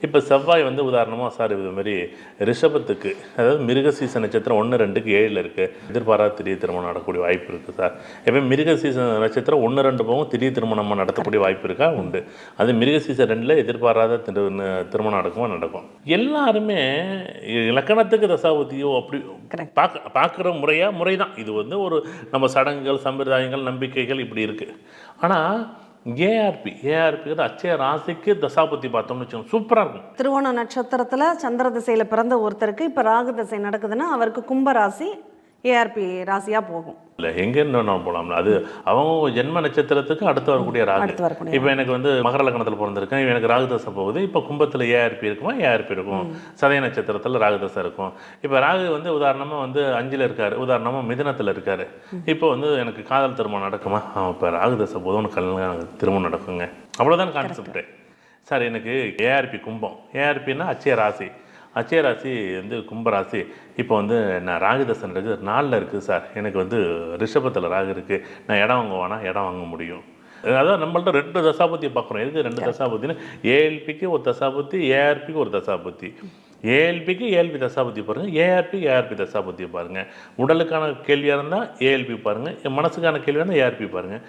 இப்போ செவ்வாய் வந்து உதாரணமாக சார் இது மாதிரி ரிஷபத்துக்கு, அதாவது மிருகசீச நட்சத்திரம் 1, 2க்கு 7ல் இருக்குது. எதிர்பாராத திடீர் திருமணம் நடக்கக்கூடிய வாய்ப்பு இருக்குது சார். எப்போ மிருகசீச நட்சத்திரம் 1, 2 போகும் திடீர் திருமணம் நடத்தக்கூடிய வாய்ப்பு இருக்கா? உண்டு. அது மிருகசீச 2ல் எதிர்பாராத திருமணம் நடக்கும். எல்லாருமே இலக்கணத்துக்கு தசாபுத்தியோ அப்படி பார்க்குற முறை தான். இது வந்து ஒரு நம்ம சடங்குகள், சம்பிரதாயங்கள், நம்பிக்கைகள் இப்படி இருக்குது. ஆனால் ஏஆர்பி அச்சய ராசிக்கு தசாபுத்தி பார்த்தோம்னு வச்சுக்கோங்க, சூப்பராக இருக்கும். திருவோண நட்சத்திரத்தில் சந்திர திசையில் பிறந்த ஒருத்தருக்கு இப்போ ராகு திசை நடக்குதுன்னா அவருக்கு கும்ப ராசி ஏஆர்பி ராசியாக போகும். இல்லை எங்கேருந்து நான் போகலாம்ல, அது அவங்க ஜென்ம நட்சத்திரத்துக்கு அடுத்து வரக்கூடிய ராகு. இப்போ எனக்கு வந்து மகர லக்னத்தில் பிறந்திருக்கேன், எனக்கு ராகு தசை போகுது. இப்போ கும்பத்தில் ஏஆர்பி இருக்குமா? ஏஆர்பி இருக்கும். சதய நட்சத்திரத்தில் ராகு தசை இருக்கும். இப்போ ராகு வந்து உதாரணமாக வந்து 5ல் இருக்கார், உதாரணமாக மிதுனத்தில் இருக்கார். இப்போ வந்து எனக்கு காதல் திருமணம் நடக்குமா? இப்போ ராகு தசை போதும் கல்யாணம் திருமணம் நடக்குங்க. அவ்வளோதான் கான்செப்ட்டு சார். எனக்கு ஏஆர்பி கும்பம், ஏஆர்பின்னா அச்சய ராசி. அச்சய ராசி வந்து கும்பராசி. இப்போ வந்து நான் ராகுதசன் இருக்குது 4ல் இருக்குது சார். எனக்கு வந்து ரிஷபத்தில் ராகு இருக்குது. நான் இடம் வாங்குவானா? இடம் வாங்க முடியும். அதான் நம்மள்ட்ட 2 தசாபத்தியை பார்க்குறோம். எதுக்கு 2 தசாபத்தின்னு? ஏஎல்பிக்கு ஒரு தசாபத்தி, ஏஆர்பிக்கு ஒரு தசாபத்தி. ஏஎல்பிக்கு ஏஎல்பி தசாபத்தி பாருங்கள், ஏஆர்பி தசாபத்தியை பாருங்கள். உடலுக்கான கேள்வியாக இருந்தால் ஏஎல்பி பாருங்கள், மனசுக்கான கேள்வியாக இருந்தால் ஏஆர்பி பாருங்கள்.